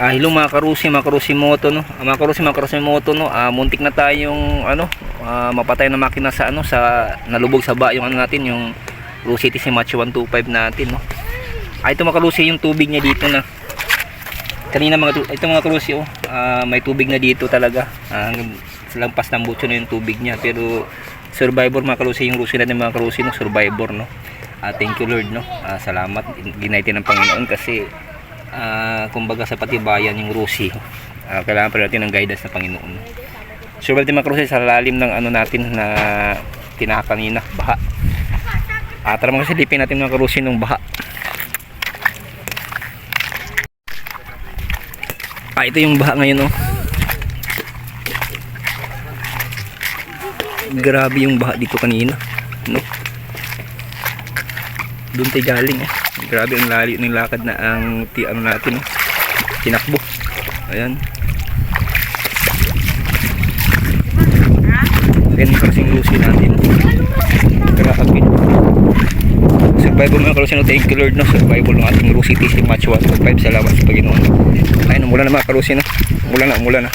Hello mga karusi moto no. Mga karusi moto no. Muntik na tayong mapatay na makina sa sa nalubog sa ba yung natin yung Rusi TC Match 125 natin no. Ito mga karusi yung tubig niya dito na. Kanina ito mga karusi may tubig na dito talaga. Lampas ng butso na yung tubig niya, pero survivor mga karusi yung Rusi natin mga karusi no, survivor no. Thank you Lord no. Salamat ginaitin ng Panginoon kasi kumbaga sa patibayan yung Rusi. Kailangan pa natin ng guidance ng Panginoon. Survive din mga karusi sa lalim ng natin na tinakanina, baha. Tara mga silipin natin mga karusi ng baha. Ito yung baha ngayon oh. Grabe yung baha dito kanina no. Doon tayo galing grabe ang layo ng lakad na ang natin tinakbo. Ayan. Ganyan kasing Rusi natin. Grabe. Survival mga karusi no. Thank you Lord no. Survival ng ating Rusi TC Match 125. Salamat sa Panginoon. Ayun, mula na mga karusi no. Mula na.